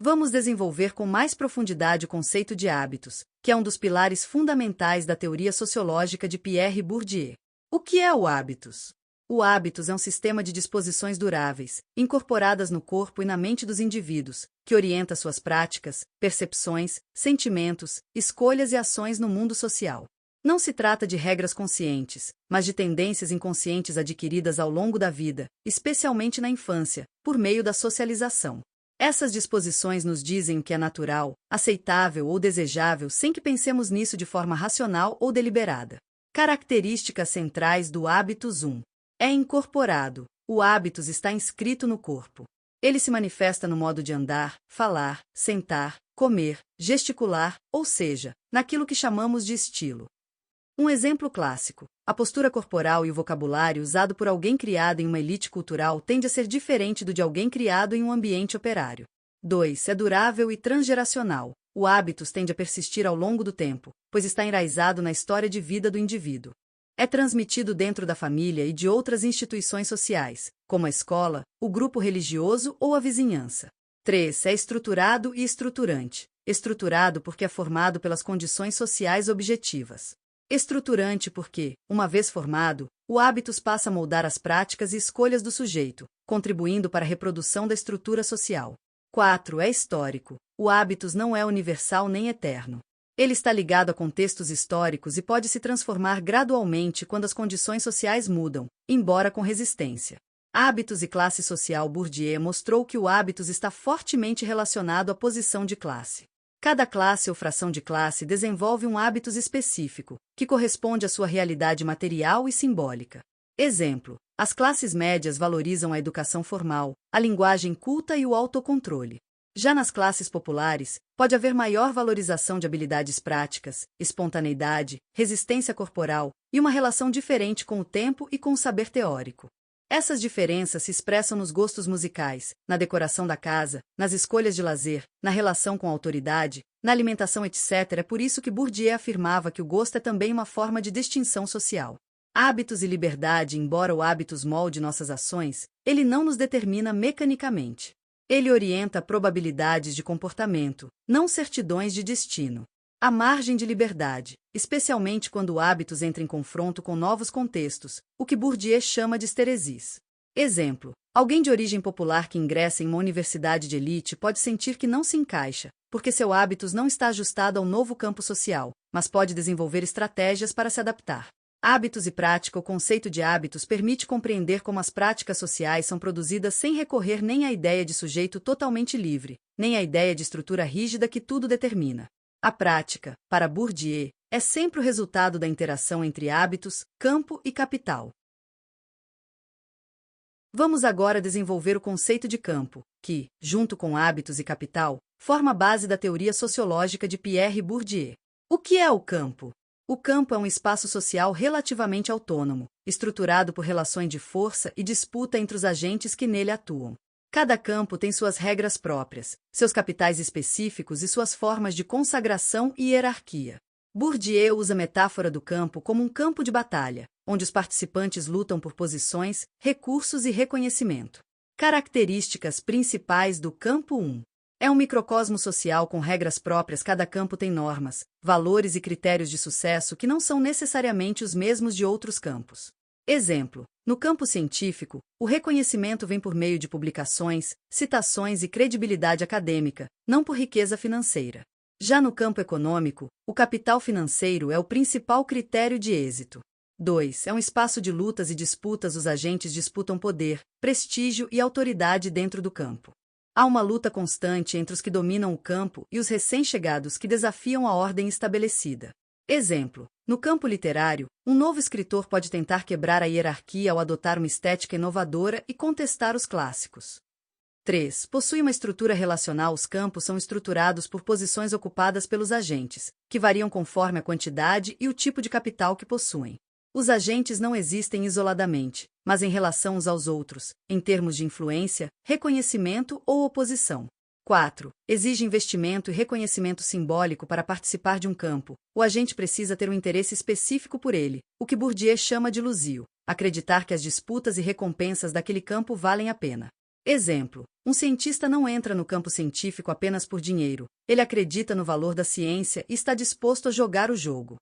Vamos desenvolver com mais profundidade o conceito de hábitos, que é um dos pilares fundamentais da teoria sociológica de Pierre Bourdieu. O que é o hábitos? O hábitos é um sistema de disposições duráveis, incorporadas no corpo e na mente dos indivíduos, que orienta suas práticas, percepções, sentimentos, escolhas e ações no mundo social. Não se trata de regras conscientes, mas de tendências inconscientes adquiridas ao longo da vida, especialmente na infância, por meio da socialização. Essas disposições nos dizem o que é natural, aceitável ou desejável sem que pensemos nisso de forma racional ou deliberada. Características centrais do hábitos 1. É incorporado. O hábitos está inscrito no corpo. Ele se manifesta no modo de andar, falar, sentar, comer, gesticular, ou seja, naquilo que chamamos de estilo. Um exemplo clássico: a postura corporal e o vocabulário usado por alguém criado em uma elite cultural tende a ser diferente do de alguém criado em um ambiente operário. 2. É durável e transgeracional. O hábitos tende a persistir ao longo do tempo, pois está enraizado na história de vida do indivíduo. É transmitido dentro da família e de outras instituições sociais, como a escola, o grupo religioso ou a vizinhança. 3. É estruturado e estruturante. Estruturado porque é formado pelas condições sociais objetivas. Estruturante porque, uma vez formado, o hábitos passa a moldar as práticas e escolhas do sujeito, contribuindo para a reprodução da estrutura social. 4. É histórico. O hábitos não é universal nem eterno. Ele está ligado a contextos históricos e pode se transformar gradualmente quando as condições sociais mudam, embora com resistência. Hábitos e classe social. Bourdieu mostrou que o hábitos está fortemente relacionado à posição de classe. Cada classe ou fração de classe desenvolve um hábitos específico, que corresponde à sua realidade material e simbólica. Exemplo: as classes médias valorizam a educação formal, a linguagem culta e o autocontrole. Já nas classes populares, pode haver maior valorização de habilidades práticas, espontaneidade, resistência corporal e uma relação diferente com o tempo e com o saber teórico. Essas diferenças se expressam nos gostos musicais, na decoração da casa, nas escolhas de lazer, na relação com a autoridade, na alimentação, etc. É por isso que Bourdieu afirmava que o gosto é também uma forma de distinção social. Hábitos e liberdade. Embora o hábitos molde nossas ações, ele não nos determina mecanicamente. Ele orienta probabilidades de comportamento, não certidões de destino. Há margem de liberdade, especialmente quando o hábitos entra em confronto com novos contextos, o que Bourdieu chama de esteresis. Exemplo: alguém de origem popular que ingressa em uma universidade de elite pode sentir que não se encaixa, porque seu hábitos não está ajustado ao novo campo social, mas pode desenvolver estratégias para se adaptar. Hábitos e prática. O conceito de hábitos permite compreender como as práticas sociais são produzidas sem recorrer nem à ideia de sujeito totalmente livre, nem à ideia de estrutura rígida que tudo determina. A prática, para Bourdieu, é sempre o resultado da interação entre hábitos, campo e capital. Vamos agora desenvolver o conceito de campo, que, junto com hábitos e capital, forma a base da teoria sociológica de Pierre Bourdieu. O que é o campo? O campo é um espaço social relativamente autônomo, estruturado por relações de força e disputa entre os agentes que nele atuam. Cada campo tem suas regras próprias, seus capitais específicos e suas formas de consagração e hierarquia. Bourdieu usa a metáfora do campo como um campo de batalha, onde os participantes lutam por posições, recursos e reconhecimento. Características principais do campo 1. É um microcosmo social com regras próprias. Cada campo tem normas, valores e critérios de sucesso que não são necessariamente os mesmos de outros campos. Exemplo: no campo científico, o reconhecimento vem por meio de publicações, citações e credibilidade acadêmica, não por riqueza financeira. Já no campo econômico, o capital financeiro é o principal critério de êxito. 2. É um espaço de lutas e disputas. Os agentes disputam poder, prestígio e autoridade dentro do campo. Há uma luta constante entre os que dominam o campo e os recém-chegados que desafiam a ordem estabelecida. Exemplo: no campo literário, um novo escritor pode tentar quebrar a hierarquia ao adotar uma estética inovadora e contestar os clássicos. 3. Possui uma estrutura relacional. Os campos são estruturados por posições ocupadas pelos agentes, que variam conforme a quantidade e o tipo de capital que possuem. Os agentes não existem isoladamente, mas em relação uns aos outros, em termos de influência, reconhecimento ou oposição. 4. Exige investimento e reconhecimento simbólico para participar de um campo. O agente precisa ter um interesse específico por ele, o que Bourdieu chama de lusio, acreditar que as disputas e recompensas daquele campo valem a pena. Exemplo: um cientista não entra no campo científico apenas por dinheiro, ele acredita no valor da ciência e está disposto a jogar o jogo.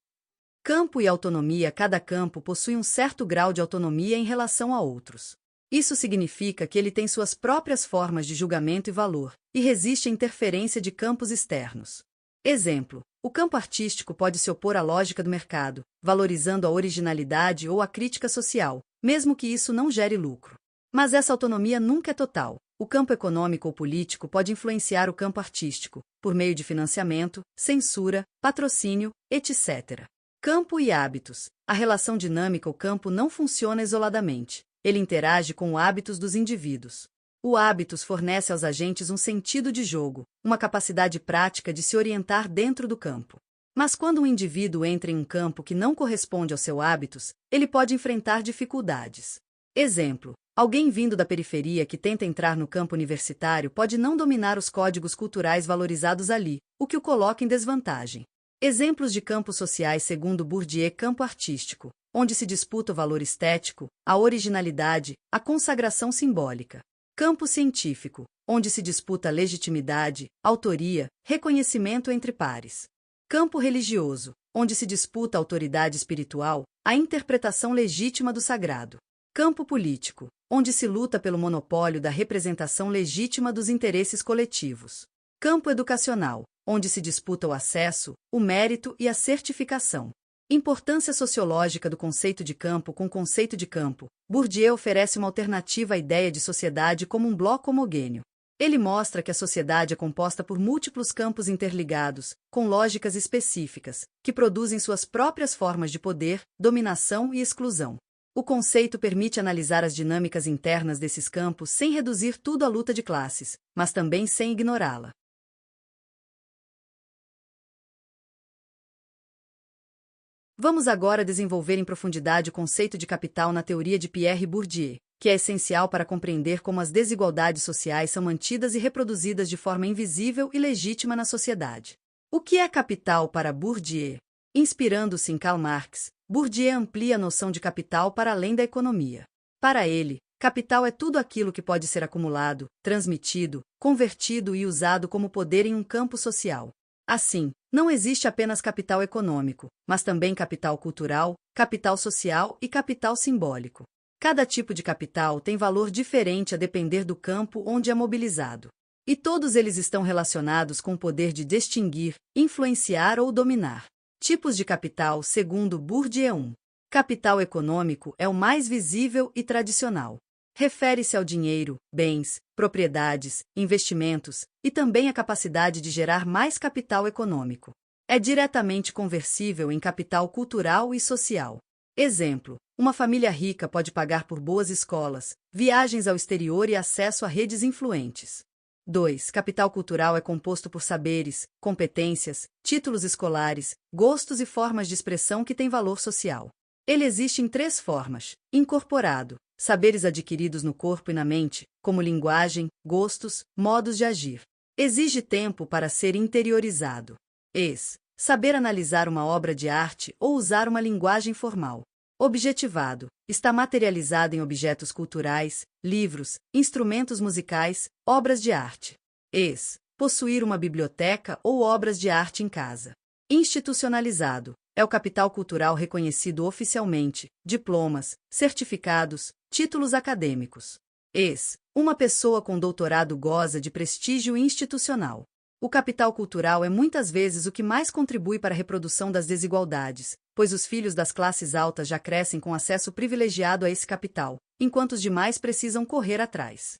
Campo e autonomia: cada campo possui um certo grau de autonomia em relação a outros. Isso significa que ele tem suas próprias formas de julgamento e valor, e resiste à interferência de campos externos. Exemplo: o campo artístico pode se opor à lógica do mercado, valorizando a originalidade ou a crítica social, mesmo que isso não gere lucro. Mas essa autonomia nunca é total. O campo econômico ou político pode influenciar o campo artístico, por meio de financiamento, censura, patrocínio, etc. Campo e hábitos: a relação dinâmica. O campo não funciona isoladamente. Ele interage com os hábitos dos indivíduos. O hábitos fornece aos agentes um sentido de jogo, uma capacidade prática de se orientar dentro do campo. Mas quando um indivíduo entra em um campo que não corresponde aos seus hábitos, ele pode enfrentar dificuldades. Exemplo: alguém vindo da periferia que tenta entrar no campo universitário pode não dominar os códigos culturais valorizados ali, o que o coloca em desvantagem. Exemplos de campos sociais segundo Bourdieu: campo artístico, onde se disputa o valor estético, a originalidade, a consagração simbólica. Campo científico, onde se disputa a legitimidade, autoria, reconhecimento entre pares. Campo religioso, onde se disputa a autoridade espiritual, a interpretação legítima do sagrado. Campo político, onde se luta pelo monopólio da representação legítima dos interesses coletivos. Campo educacional, onde se disputa o acesso, o mérito e a certificação. Importância sociológica do conceito de campo. Com o conceito de campo, Bourdieu oferece uma alternativa à ideia de sociedade como um bloco homogêneo. Ele mostra que a sociedade é composta por múltiplos campos interligados, com lógicas específicas, que produzem suas próprias formas de poder, dominação e exclusão. O conceito permite analisar as dinâmicas internas desses campos sem reduzir tudo à luta de classes, mas também sem ignorá-la. Vamos agora desenvolver em profundidade o conceito de capital na teoria de Pierre Bourdieu, que é essencial para compreender como as desigualdades sociais são mantidas e reproduzidas de forma invisível e legítima na sociedade. O que é capital para Bourdieu? Inspirando-se em Karl Marx, Bourdieu amplia a noção de capital para além da economia. Para ele, capital é tudo aquilo que pode ser acumulado, transmitido, convertido e usado como poder em um campo social. Assim, não existe apenas capital econômico, mas também capital cultural, capital social e capital simbólico. Cada tipo de capital tem valor diferente a depender do campo onde é mobilizado. E todos eles estão relacionados com o poder de distinguir, influenciar ou dominar. Tipos de capital segundo Bourdieu. 1. Capital econômico é o mais visível e tradicional. Refere-se ao dinheiro, bens, propriedades, investimentos, e também à capacidade de gerar mais capital econômico. É diretamente conversível em capital cultural e social. Exemplo: uma família rica pode pagar por boas escolas, viagens ao exterior e acesso a redes influentes. 2. Capital cultural é composto por saberes, competências, títulos escolares, gostos e formas de expressão que têm valor social. Ele existe em 3 formas: incorporado, saberes adquiridos no corpo e na mente, como linguagem, gostos, modos de agir. Exige tempo para ser interiorizado. Saber analisar uma obra de arte ou usar uma linguagem formal. Objetivado, está materializado em objetos culturais, livros, instrumentos musicais, obras de arte. Possuir uma biblioteca ou obras de arte em casa. Institucionalizado, é o capital cultural reconhecido oficialmente, diplomas, certificados, títulos acadêmicos. Uma pessoa com doutorado goza de prestígio institucional. O capital cultural é muitas vezes o que mais contribui para a reprodução das desigualdades, pois os filhos das classes altas já crescem com acesso privilegiado a esse capital, enquanto os demais precisam correr atrás.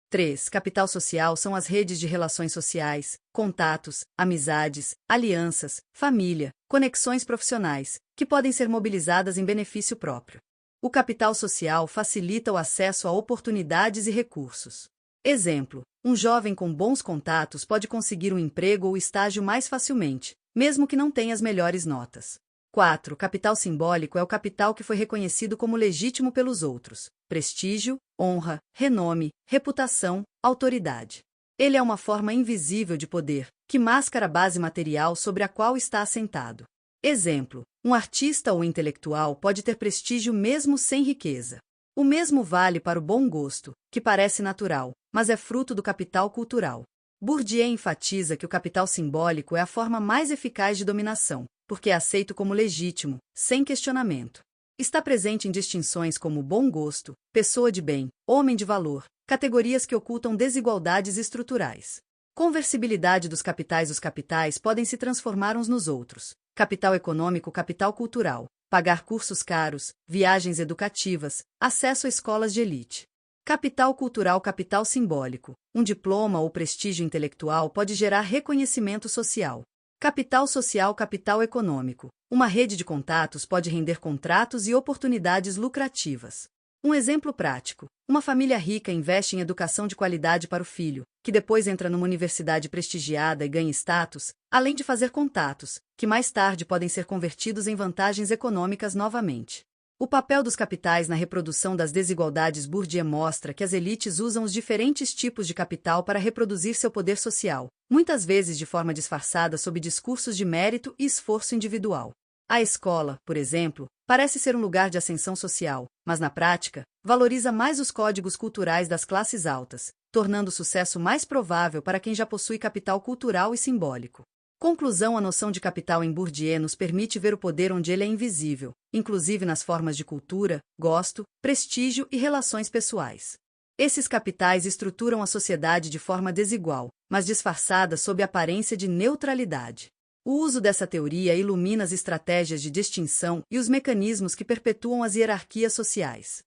3. Capital social são as redes de relações sociais, contatos, amizades, alianças, família, conexões profissionais, que podem ser mobilizadas em benefício próprio. O capital social facilita o acesso a oportunidades e recursos. Exemplo: um jovem com bons contatos pode conseguir um emprego ou estágio mais facilmente, mesmo que não tenha as melhores notas. 4. Capital simbólico é o capital que foi reconhecido como legítimo pelos outros: prestígio, honra, renome, reputação, autoridade. Ele é uma forma invisível de poder, que mascara a base material sobre a qual está assentado. Exemplo: um artista ou intelectual pode ter prestígio mesmo sem riqueza. O mesmo vale para o bom gosto, que parece natural, mas é fruto do capital cultural. Bourdieu enfatiza que o capital simbólico é a forma mais eficaz de dominação, porque é aceito como legítimo, sem questionamento. Está presente em distinções como bom gosto, pessoa de bem, homem de valor, categorias que ocultam desigualdades estruturais. Conversibilidade dos capitais. Os capitais podem se transformar uns nos outros. Capital econômico, capital cultural, pagar cursos caros, viagens educativas, acesso a escolas de elite. Capital cultural, capital simbólico. Um diploma ou prestígio intelectual pode gerar reconhecimento social. Capital social, capital econômico. Uma rede de contatos pode render contratos e oportunidades lucrativas. Um exemplo prático: uma família rica investe em educação de qualidade para o filho, que depois entra numa universidade prestigiada e ganha status, além de fazer contatos, que mais tarde podem ser convertidos em vantagens econômicas novamente. O papel dos capitais na reprodução das desigualdades. Bourdieu mostra que as elites usam os diferentes tipos de capital para reproduzir seu poder social, muitas vezes de forma disfarçada sob discursos de mérito e esforço individual. A escola, por exemplo, parece ser um lugar de ascensão social, mas na prática, valoriza mais os códigos culturais das classes altas, tornando o sucesso mais provável para quem já possui capital cultural e simbólico. Conclusão: a noção de capital em Bourdieu nos permite ver o poder onde ele é invisível, inclusive nas formas de cultura, gosto, prestígio e relações pessoais. Esses capitais estruturam a sociedade de forma desigual, mas disfarçada sob a aparência de neutralidade. O uso dessa teoria ilumina as estratégias de distinção e os mecanismos que perpetuam as hierarquias sociais.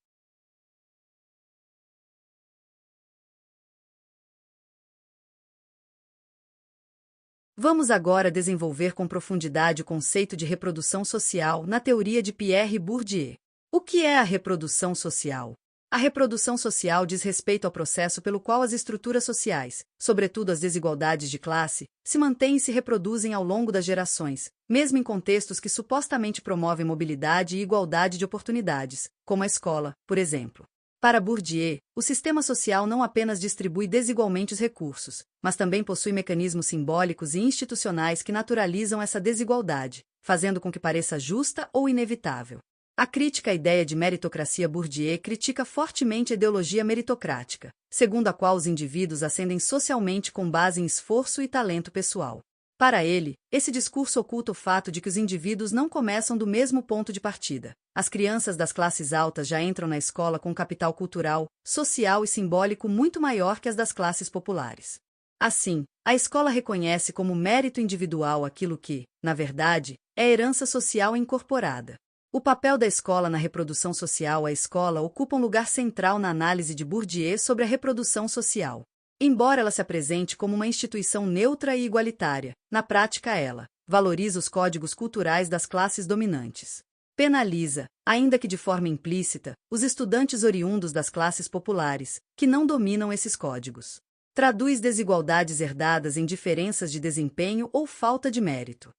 Vamos agora desenvolver com profundidade o conceito de reprodução social na teoria de Pierre Bourdieu. O que é a reprodução social? A reprodução social diz respeito ao processo pelo qual as estruturas sociais, sobretudo as desigualdades de classe, se mantêm e se reproduzem ao longo das gerações, mesmo em contextos que supostamente promovem mobilidade e igualdade de oportunidades, como a escola, por exemplo. Para Bourdieu, o sistema social não apenas distribui desigualmente os recursos, mas também possui mecanismos simbólicos e institucionais que naturalizam essa desigualdade, fazendo com que pareça justa ou inevitável. A crítica à ideia de meritocracia. Bourdieu critica fortemente a ideologia meritocrática, segundo a qual os indivíduos ascendem socialmente com base em esforço e talento pessoal. Para ele, esse discurso oculta o fato de que os indivíduos não começam do mesmo ponto de partida. As crianças das classes altas já entram na escola com capital cultural, social e simbólico muito maior que as das classes populares. Assim, a escola reconhece como mérito individual aquilo que, na verdade, é herança social incorporada. O papel da escola na reprodução social. A escola ocupa um lugar central na análise de Bourdieu sobre a reprodução social. Embora ela se apresente como uma instituição neutra e igualitária, na prática ela valoriza os códigos culturais das classes dominantes. Penaliza, ainda que de forma implícita, os estudantes oriundos das classes populares, que não dominam esses códigos. Traduz desigualdades herdadas em diferenças de desempenho ou falta de mérito.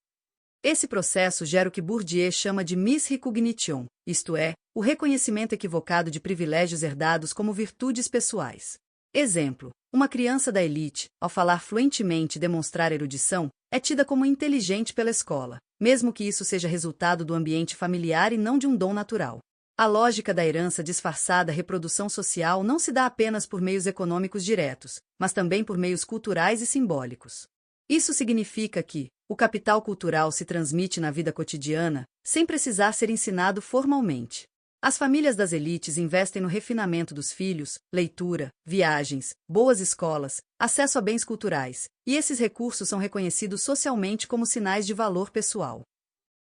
Esse processo gera o que Bourdieu chama de misrecognition, isto é, o reconhecimento equivocado de privilégios herdados como virtudes pessoais. Exemplo: uma criança da elite, ao falar fluentemente e demonstrar erudição, é tida como inteligente pela escola, mesmo que isso seja resultado do ambiente familiar e não de um dom natural. A lógica da herança disfarçada. A reprodução social não se dá apenas por meios econômicos diretos, mas também por meios culturais e simbólicos. Isso significa que o capital cultural se transmite na vida cotidiana, sem precisar ser ensinado formalmente. As famílias das elites investem no refinamento dos filhos, leitura, viagens, boas escolas, acesso a bens culturais, e esses recursos são reconhecidos socialmente como sinais de valor pessoal.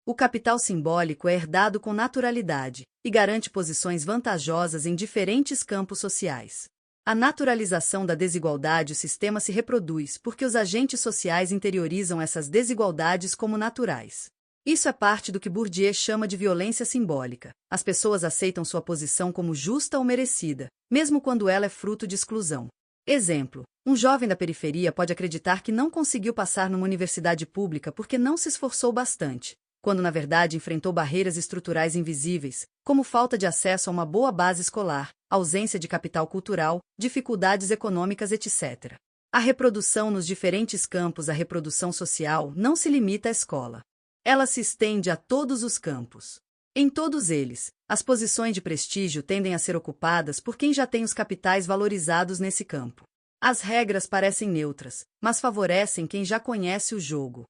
O capital simbólico é herdado com naturalidade e garante posições vantajosas em diferentes campos sociais. A naturalização da desigualdade. O sistema se reproduz porque os agentes sociais interiorizam essas desigualdades como naturais. Isso é parte do que Bourdieu chama de violência simbólica. As pessoas aceitam sua posição como justa ou merecida, mesmo quando ela é fruto de exclusão. Exemplo: um jovem da periferia pode acreditar que não conseguiu passar numa universidade pública porque não se esforçou bastante, quando na verdade enfrentou barreiras estruturais invisíveis, como falta de acesso a uma boa base escolar, ausência de capital cultural, dificuldades econômicas, etc. A reprodução nos diferentes campos. A reprodução social não se limita à escola. Ela se estende a todos os campos. Em todos eles, as posições de prestígio tendem a ser ocupadas por quem já tem os capitais valorizados nesse campo. As regras parecem neutras, mas favorecem quem já conhece o jogo.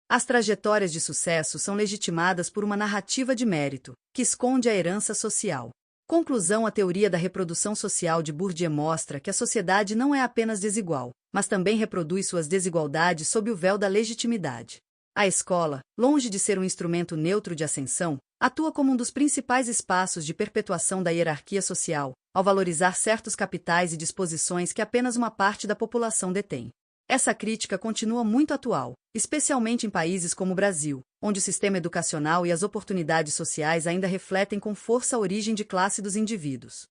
As trajetórias de sucesso são legitimadas por uma narrativa de mérito, que esconde a herança social. Conclusão: a teoria da reprodução social de Bourdieu mostra que a sociedade não é apenas desigual, mas também reproduz suas desigualdades sob o véu da legitimidade. A escola, longe de ser um instrumento neutro de ascensão, atua como um dos principais espaços de perpetuação da hierarquia social, ao valorizar certos capitais e disposições que apenas uma parte da população detém. Essa crítica continua muito atual, especialmente em países como o Brasil, onde o sistema educacional e as oportunidades sociais ainda refletem com força a origem de classe dos indivíduos.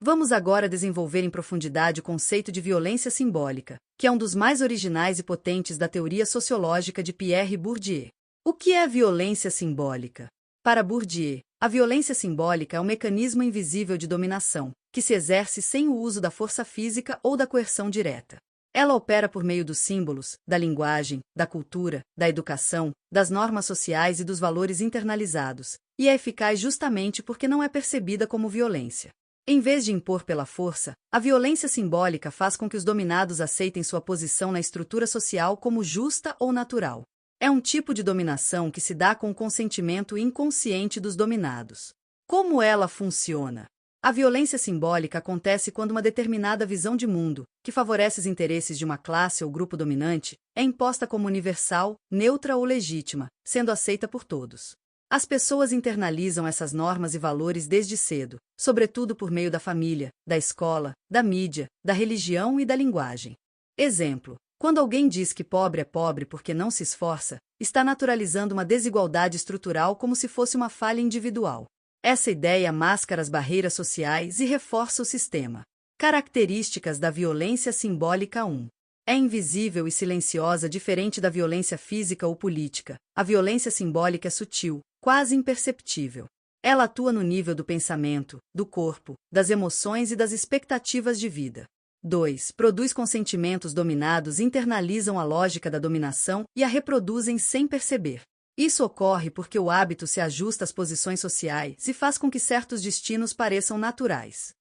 Vamos agora desenvolver em profundidade o conceito de violência simbólica, que é um dos mais originais e potentes da teoria sociológica de Pierre Bourdieu. O que é a violência simbólica? Para Bourdieu, a violência simbólica é um mecanismo invisível de dominação, que se exerce sem o uso da força física ou da coerção direta. Ela opera por meio dos símbolos, da linguagem, da cultura, da educação, das normas sociais e dos valores internalizados, e é eficaz justamente porque não é percebida como violência. Em vez de impor pela força, a violência simbólica faz com que os dominados aceitem sua posição na estrutura social como justa ou natural. É um tipo de dominação que se dá com o consentimento inconsciente dos dominados. Como ela funciona? A violência simbólica acontece quando uma determinada visão de mundo, que favorece os interesses de uma classe ou grupo dominante, é imposta como universal, neutra ou legítima, sendo aceita por todos. As pessoas internalizam essas normas e valores desde cedo, sobretudo por meio da família, da escola, da mídia, da religião e da linguagem. Exemplo: quando alguém diz que pobre é pobre porque não se esforça, está naturalizando uma desigualdade estrutural como se fosse uma falha individual. Essa ideia mascara as barreiras sociais e reforça o sistema. Características da violência simbólica 1. É invisível e silenciosa, diferente da violência física ou política. A violência simbólica é sutil, quase imperceptível. Ela atua no nível do pensamento, do corpo, das emoções e das expectativas de vida. 2. Produz consentimentos dominados, internalizam a lógica da dominação e a reproduzem sem perceber. Isso ocorre porque o hábito se ajusta às posições sociais e faz com que certos destinos pareçam naturais.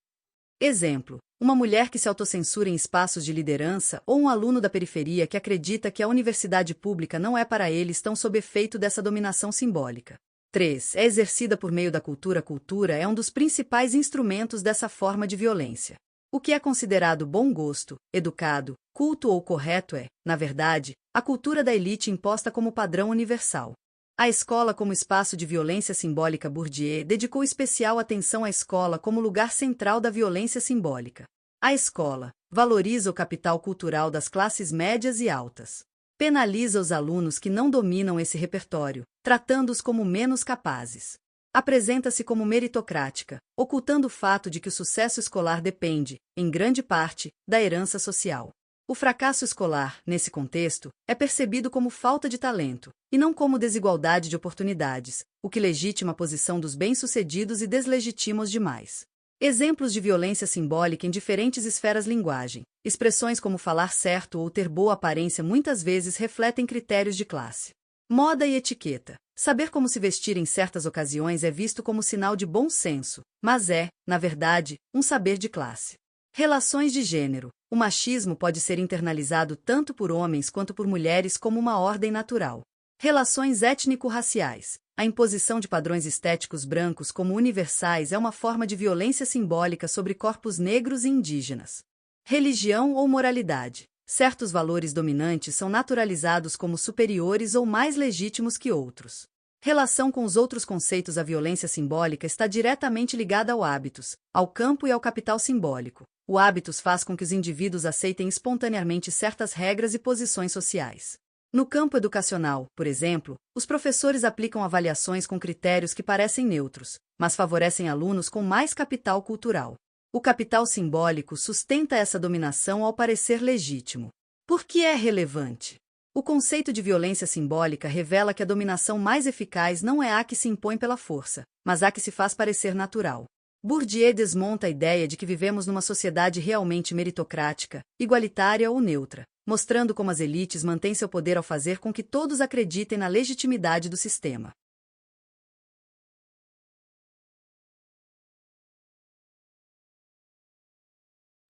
Exemplo: uma mulher que se autocensura em espaços de liderança ou um aluno da periferia que acredita que a universidade pública não é para ele estão sob efeito dessa dominação simbólica. 3. É exercida por meio da cultura. A cultura é um dos principais instrumentos dessa forma de violência. O que é considerado bom gosto, educado, culto ou correto é, na verdade, a cultura da elite imposta como padrão universal. A escola como espaço de violência simbólica. Bourdieu dedicou especial atenção à escola como lugar central da violência simbólica. A escola valoriza o capital cultural das classes médias e altas. Penaliza os alunos que não dominam esse repertório, tratando-os como menos capazes. Apresenta-se como meritocrática, ocultando o fato de que o sucesso escolar depende, em grande parte, da herança social. O fracasso escolar, nesse contexto, é percebido como falta de talento, e não como desigualdade de oportunidades, o que legitima a posição dos bem-sucedidos e deslegitima os demais. Exemplos de violência simbólica em diferentes esferas. Linguagem. Expressões como falar certo ou ter boa aparência muitas vezes refletem critérios de classe. Moda e etiqueta. Saber como se vestir em certas ocasiões é visto como sinal de bom senso, mas é, na verdade, um saber de classe. Relações de gênero. O machismo pode ser internalizado tanto por homens quanto por mulheres como uma ordem natural. Relações étnico-raciais. A imposição de padrões estéticos brancos como universais é uma forma de violência simbólica sobre corpos negros e indígenas. Religião ou moralidade. Certos valores dominantes são naturalizados como superiores ou mais legítimos que outros. Relação com os outros conceitos. A violência simbólica está diretamente ligada ao hábitos, ao campo e ao capital simbólico. O hábitos faz com que os indivíduos aceitem espontaneamente certas regras e posições sociais. No campo educacional, por exemplo, os professores aplicam avaliações com critérios que parecem neutros, mas favorecem alunos com mais capital cultural. O capital simbólico sustenta essa dominação ao parecer legítimo. Por que é relevante? O conceito de violência simbólica revela que a dominação mais eficaz não é a que se impõe pela força, mas a que se faz parecer natural. Bourdieu desmonta a ideia de que vivemos numa sociedade realmente meritocrática, igualitária ou neutra, mostrando como as elites mantêm seu poder ao fazer com que todos acreditem na legitimidade do sistema.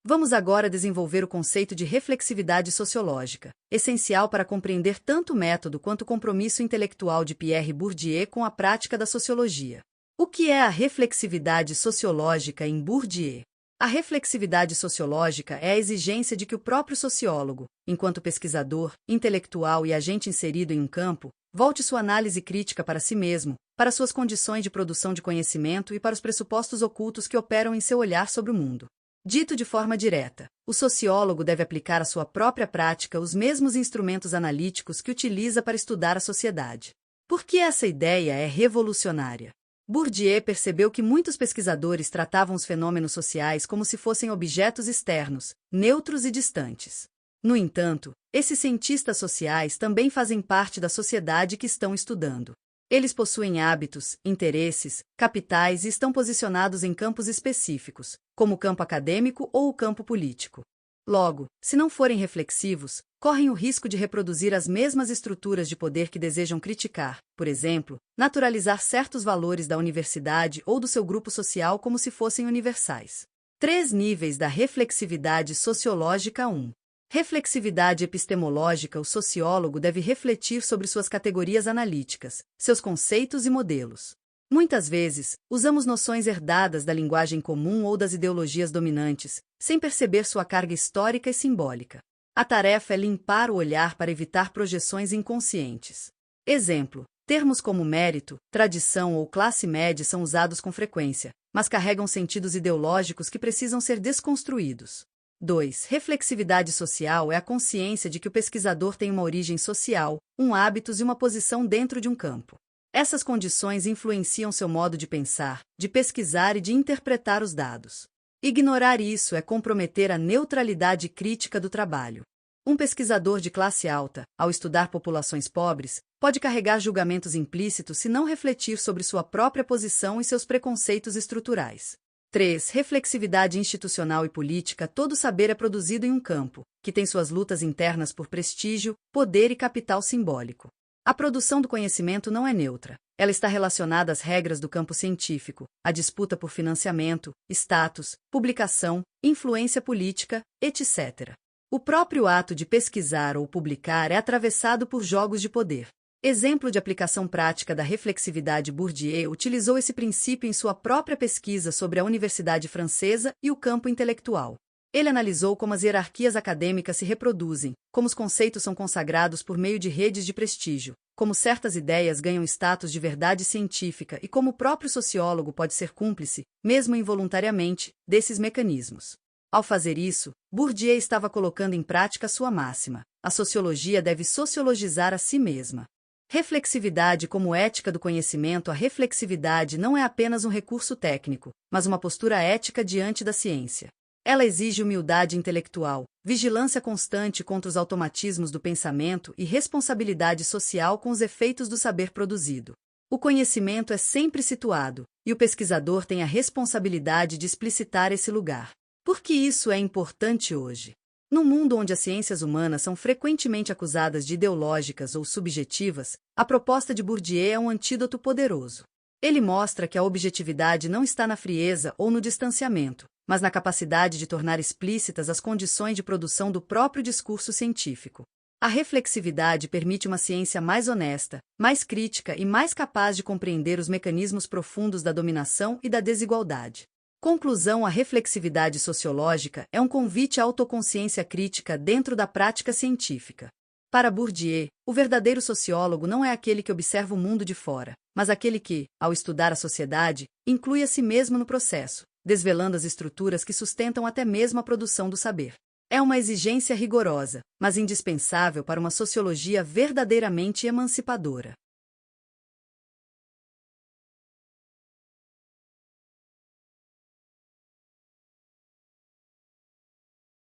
Vamos agora desenvolver o conceito de reflexividade sociológica, essencial para compreender tanto o método quanto o compromisso intelectual de Pierre Bourdieu com a prática da sociologia. O que é a reflexividade sociológica em Bourdieu? A reflexividade sociológica é a exigência de que o próprio sociólogo, enquanto pesquisador, intelectual e agente inserido em um campo, volte sua análise crítica para si mesmo, para suas condições de produção de conhecimento e para os pressupostos ocultos que operam em seu olhar sobre o mundo. Dito de forma direta, o sociólogo deve aplicar à sua própria prática os mesmos instrumentos analíticos que utiliza para estudar a sociedade. Por que essa ideia é revolucionária? Bourdieu percebeu que muitos pesquisadores tratavam os fenômenos sociais como se fossem objetos externos, neutros e distantes. No entanto, esses cientistas sociais também fazem parte da sociedade que estão estudando. Eles possuem hábitos, interesses, capitais e estão posicionados em campos específicos, como o campo acadêmico ou o campo político. Logo, se não forem reflexivos, correm o risco de reproduzir as mesmas estruturas de poder que desejam criticar, por exemplo, naturalizar certos valores da universidade ou do seu grupo social como se fossem universais. 3 níveis da reflexividade sociológica. 1. Reflexividade epistemológica. O sociólogo deve refletir sobre suas categorias analíticas, seus conceitos e modelos. Muitas vezes, usamos noções herdadas da linguagem comum ou das ideologias dominantes, sem perceber sua carga histórica e simbólica. A tarefa é limpar o olhar para evitar projeções inconscientes. Exemplo: termos como mérito, tradição ou classe média são usados com frequência, mas carregam sentidos ideológicos que precisam ser desconstruídos. 2. Reflexividade social é a consciência de que o pesquisador tem uma origem social, hábitos e uma posição dentro de um campo. Essas condições influenciam seu modo de pensar, de pesquisar e de interpretar os dados. Ignorar isso é comprometer a neutralidade crítica do trabalho. Um pesquisador de classe alta, ao estudar populações pobres, pode carregar julgamentos implícitos se não refletir sobre sua própria posição e seus preconceitos estruturais. 3. Reflexividade institucional e política. Todo saber é produzido em um campo, que tem suas lutas internas por prestígio, poder e capital simbólico. A produção do conhecimento não é neutra. Ela está relacionada às regras do campo científico, à disputa por financiamento, status, publicação, influência política, etc. O próprio ato de pesquisar ou publicar é atravessado por jogos de poder. Exemplo de aplicação prática da reflexividade. Bourdieu utilizou esse princípio em sua própria pesquisa sobre a Universidade Francesa e o campo intelectual. Ele analisou como as hierarquias acadêmicas se reproduzem, como os conceitos são consagrados por meio de redes de prestígio, como certas ideias ganham status de verdade científica e como o próprio sociólogo pode ser cúmplice, mesmo involuntariamente, desses mecanismos. Ao fazer isso, Bourdieu estava colocando em prática sua máxima: a sociologia deve sociologizar a si mesma. Reflexividade como ética do conhecimento. A reflexividade não é apenas um recurso técnico, mas uma postura ética diante da ciência. Ela exige humildade intelectual, vigilância constante contra os automatismos do pensamento e responsabilidade social com os efeitos do saber produzido. O conhecimento é sempre situado, e o pesquisador tem a responsabilidade de explicitar esse lugar. Por que isso é importante hoje? Num mundo onde as ciências humanas são frequentemente acusadas de ideológicas ou subjetivas, a proposta de Bourdieu é um antídoto poderoso. Ele mostra que a objetividade não está na frieza ou no distanciamento, mas na capacidade de tornar explícitas as condições de produção do próprio discurso científico. A reflexividade permite uma ciência mais honesta, mais crítica e mais capaz de compreender os mecanismos profundos da dominação e da desigualdade. Conclusão: a reflexividade sociológica é um convite à autoconsciência crítica dentro da prática científica. Para Bourdieu, o verdadeiro sociólogo não é aquele que observa o mundo de fora, mas aquele que, ao estudar a sociedade, inclui a si mesmo no processo, desvelando as estruturas que sustentam até mesmo a produção do saber. É uma exigência rigorosa, mas indispensável para uma sociologia verdadeiramente emancipadora.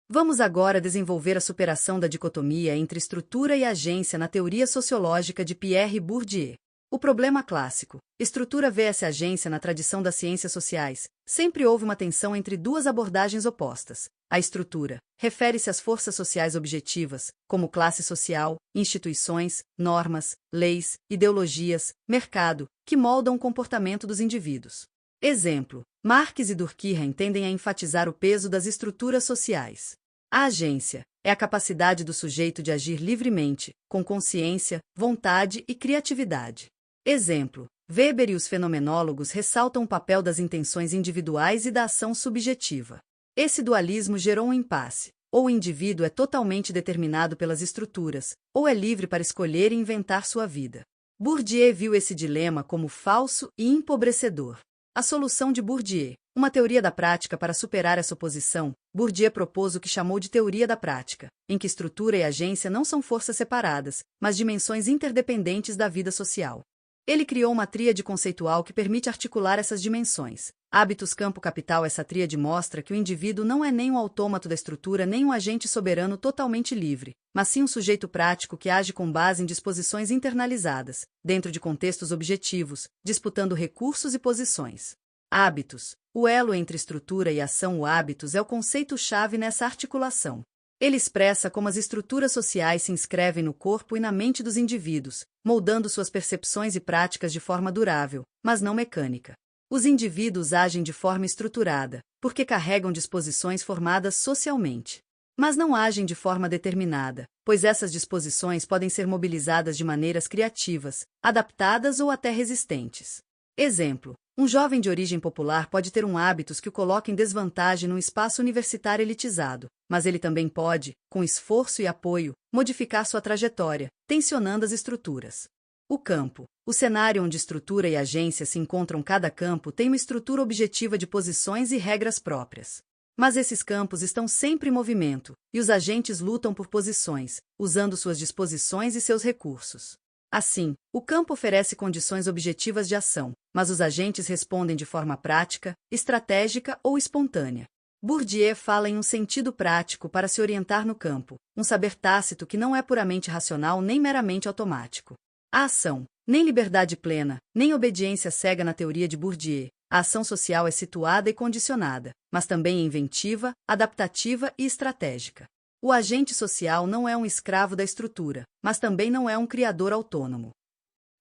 Vamos agora desenvolver a superação da dicotomia entre estrutura e agência na teoria sociológica de Pierre Bourdieu. O problema clássico, estrutura vs agência na tradição das ciências sociais, sempre houve uma tensão entre duas abordagens opostas. A estrutura refere-se às forças sociais objetivas, como classe social, instituições, normas, leis, ideologias, mercado, que moldam o comportamento dos indivíduos. Exemplo, Marx e Durkheim tendem a enfatizar o peso das estruturas sociais. A agência é a capacidade do sujeito de agir livremente, com consciência, vontade e criatividade. Exemplo, Weber e os fenomenólogos ressaltam o papel das intenções individuais e da ação subjetiva. Esse dualismo gerou um impasse. Ou o indivíduo é totalmente determinado pelas estruturas, ou é livre para escolher e inventar sua vida. Bourdieu viu esse dilema como falso e empobrecedor. A solução de Bourdieu, uma teoria da prática para superar essa oposição, Bourdieu propôs o que chamou de teoria da prática, em que estrutura e agência não são forças separadas, mas dimensões interdependentes da vida social. Ele criou uma tríade conceitual que permite articular essas dimensões. Hábitos campo capital. Essa tríade mostra que o indivíduo não é nem um autômato da estrutura nem um agente soberano totalmente livre, mas sim um sujeito prático que age com base em disposições internalizadas, dentro de contextos objetivos, disputando recursos e posições. Hábitos. O elo entre estrutura e ação. O hábitos é o conceito-chave nessa articulação. Ele expressa como as estruturas sociais se inscrevem no corpo e na mente dos indivíduos, moldando suas percepções e práticas de forma durável, mas não mecânica. Os indivíduos agem de forma estruturada, porque carregam disposições formadas socialmente. Mas não agem de forma determinada, pois essas disposições podem ser mobilizadas de maneiras criativas, adaptadas ou até resistentes. Exemplo, um jovem de origem popular pode ter hábitos que o coloquem em desvantagem num espaço universitário elitizado, mas ele também pode, com esforço e apoio, modificar sua trajetória, tensionando as estruturas. O campo, o cenário onde estrutura e agência se encontram. Cada campo tem uma estrutura objetiva de posições e regras próprias. Mas esses campos estão sempre em movimento, e os agentes lutam por posições, usando suas disposições e seus recursos. Assim, o campo oferece condições objetivas de ação, mas os agentes respondem de forma prática, estratégica ou espontânea. Bourdieu fala em um sentido prático para se orientar no campo, um saber tácito que não é puramente racional nem meramente automático. A ação, nem liberdade plena, nem obediência cega na teoria de Bourdieu. A ação social é situada e condicionada, mas também é inventiva, adaptativa e estratégica. O agente social não é um escravo da estrutura, mas também não é um criador autônomo.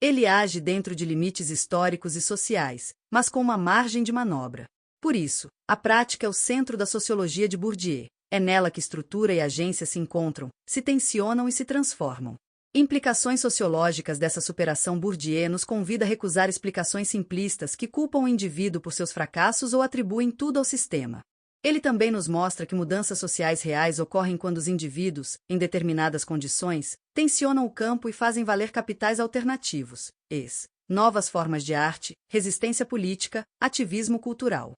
Ele age dentro de limites históricos e sociais, mas com uma margem de manobra. Por isso, a prática é o centro da sociologia de Bourdieu. É nela que estrutura e agência se encontram, se tensionam e se transformam. Implicações sociológicas dessa superação. Bourdieu nos convida a recusar explicações simplistas que culpam o indivíduo por seus fracassos ou atribuem tudo ao sistema. Ele também nos mostra que mudanças sociais reais ocorrem quando os indivíduos, em determinadas condições, tensionam o campo e fazem valer capitais alternativos, novas formas de arte, resistência política, ativismo cultural.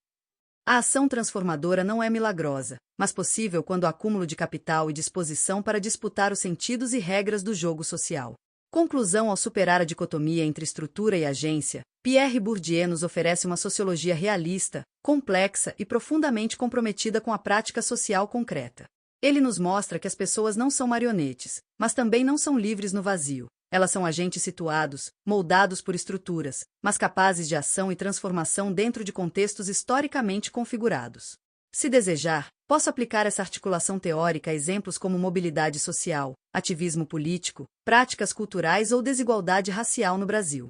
A ação transformadora não é milagrosa, mas possível quando há acúmulo de capital e disposição para disputar os sentidos e regras do jogo social. Conclusão. Ao superar a dicotomia entre estrutura e agência, Pierre Bourdieu nos oferece uma sociologia realista, complexa e profundamente comprometida com a prática social concreta. Ele nos mostra que as pessoas não são marionetes, mas também não são livres no vazio. Elas são agentes situados, moldados por estruturas, mas capazes de ação e transformação dentro de contextos historicamente configurados. Se desejar, posso aplicar essa articulação teórica a exemplos como mobilidade social, ativismo político, práticas culturais ou desigualdade racial no Brasil.